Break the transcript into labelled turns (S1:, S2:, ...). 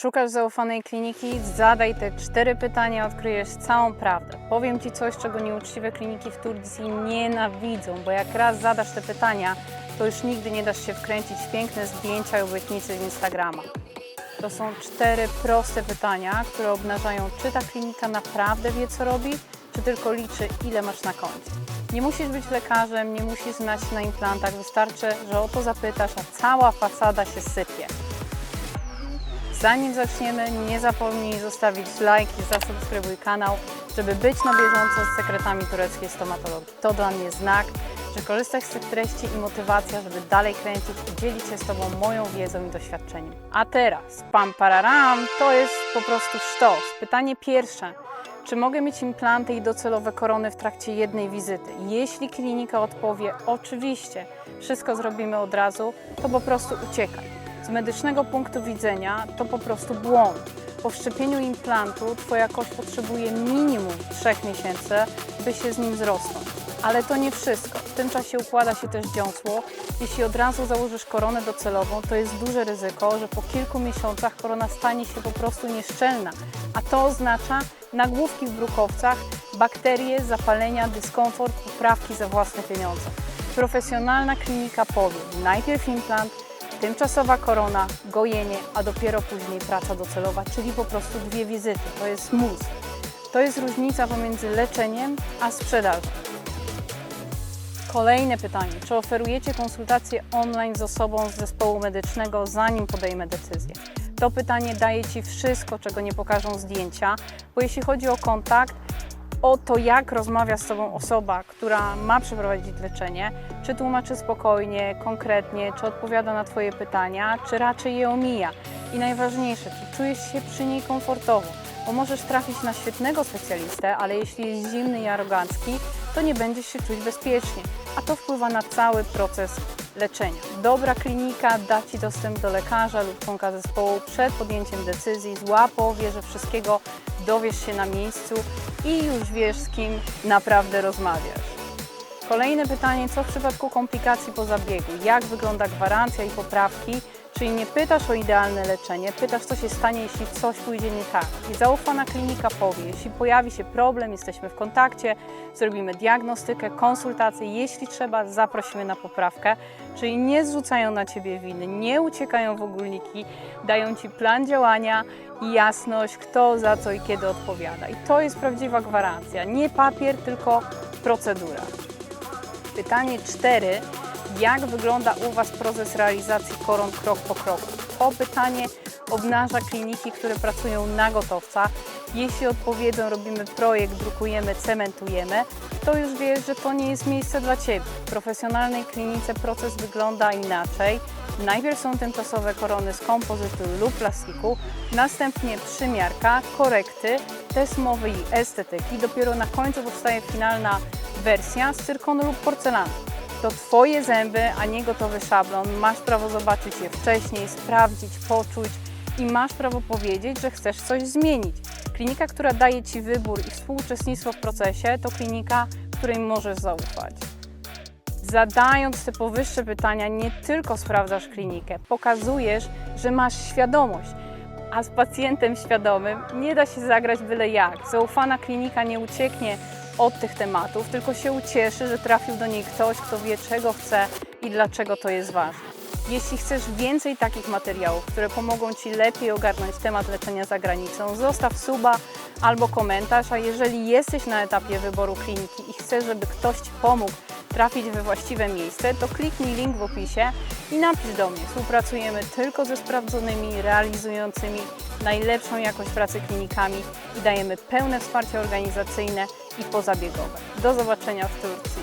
S1: Szukasz zaufanej kliniki? Zadaj te 4 pytania, odkryjesz całą prawdę. Powiem Ci coś, czego nieuczciwe kliniki w Turcji nienawidzą, bo jak raz zadasz te pytania, to już nigdy nie dasz się wkręcić w piękne zdjęcia i obietnice z Instagrama. To są 4 proste pytania, które obnażają, czy ta klinika naprawdę wie, co robi, czy tylko liczy, ile masz na koncie. Nie musisz być lekarzem, nie musisz znać się na implantach, wystarczy, że o to zapytasz, a cała fasada się sypie. Zanim zaczniemy, nie zapomnij zostawić like i zasubskrybuj kanał, żeby być na bieżąco z sekretami tureckiej stomatologii. To dla mnie znak, że korzystasz z tych treści i motywacja, żeby dalej kręcić i dzielić się z Tobą moją wiedzą i doświadczeniem. A teraz, pam pararam, to jest po prostu sztos. Pytanie pierwsze. Czy mogę mieć implanty i docelowe korony w trakcie jednej wizyty? Jeśli klinika odpowie oczywiście, wszystko zrobimy od razu, to po prostu uciekaj. Z medycznego punktu widzenia to po prostu błąd. Po wszczepieniu implantu Twoja kość potrzebuje minimum 3 miesięcy, by się z nim zrosnąć. Ale to nie wszystko. W tym czasie układa się też dziąsło. Jeśli od razu założysz koronę docelową, to jest duże ryzyko, że po kilku miesiącach korona stanie się po prostu nieszczelna. A to oznacza nagłówki w brukowcach, bakterie, zapalenia, dyskomfort, poprawki za własne pieniądze. Profesjonalna klinika powie: najpierw implant, tymczasowa korona, gojenie, a dopiero później praca docelowa, czyli po prostu 2 wizyty. To jest mus. To jest różnica pomiędzy leczeniem a sprzedażą. Kolejne pytanie. Czy oferujecie konsultacje online z osobą z zespołu medycznego, zanim podejmę decyzję? To pytanie daje Ci wszystko, czego nie pokażą zdjęcia, bo jeśli chodzi o kontakt, o to, jak rozmawia z Tobą osoba, która ma przeprowadzić leczenie, czy tłumaczy spokojnie, konkretnie, czy odpowiada na Twoje pytania, czy raczej je omija. I najważniejsze, czy czujesz się przy niej komfortowo, bo możesz trafić na świetnego specjalistę, ale jeśli jest zimny i arogancki, to nie będziesz się czuć bezpiecznie, a to wpływa na cały proces leczenia. Dobra klinika da Ci dostęp do lekarza lub członka zespołu przed podjęciem decyzji, zła powie, że wszystkiego dowiesz się na miejscu i już wiesz, z kim naprawdę rozmawiasz. Kolejne pytanie, co w przypadku komplikacji po zabiegu? Jak wygląda gwarancja i poprawki? Czyli nie pytasz o idealne leczenie, pytasz, co się stanie, jeśli coś pójdzie nie tak. I zaufana klinika powie: jeśli pojawi się problem, jesteśmy w kontakcie, zrobimy diagnostykę, konsultację, jeśli trzeba, zaprosimy na poprawkę. Czyli nie zrzucają na Ciebie winy, nie uciekają w ogólniki, dają Ci plan działania i jasność, kto za co i kiedy odpowiada. I to jest prawdziwa gwarancja, nie papier, tylko procedura. Pytanie 4. Jak wygląda u Was proces realizacji koron krok po kroku? To pytanie obnaża kliniki, które pracują na gotowca. Jeśli odpowiedzą: robimy projekt, drukujemy, cementujemy, to już wiesz, że to nie jest miejsce dla Ciebie. W profesjonalnej klinice proces wygląda inaczej. Najpierw są tymczasowe korony z kompozytu lub plastiku, następnie przymiarka, korekty, test mowy i estetyki. Dopiero na końcu powstaje finalna wersja z cyrkonu lub porcelany. To Twoje zęby, a nie gotowy szablon. Masz prawo zobaczyć je wcześniej, sprawdzić, poczuć i masz prawo powiedzieć, że chcesz coś zmienić. Klinika, która daje Ci wybór i współuczestnictwo w procesie, to klinika, której możesz zaufać. Zadając te powyższe pytania, nie tylko sprawdzasz klinikę, pokazujesz, że masz świadomość, a z pacjentem świadomym nie da się zagrać byle jak. Zaufana klinika nie ucieknie od tych tematów, tylko się ucieszy, że trafił do niej ktoś, kto wie, czego chce i dlaczego to jest ważne. Jeśli chcesz więcej takich materiałów, które pomogą Ci lepiej ogarnąć temat leczenia za granicą, zostaw suba albo komentarz, a jeżeli jesteś na etapie wyboru kliniki i chcesz, żeby ktoś Ci pomógł trafić we właściwe miejsce, to kliknij link w opisie i napisz do mnie. Współpracujemy tylko ze sprawdzonymi, realizującymi najlepszą jakość pracy klinikami i dajemy pełne wsparcie organizacyjne i pozabiegowe. Do zobaczenia w Turcji.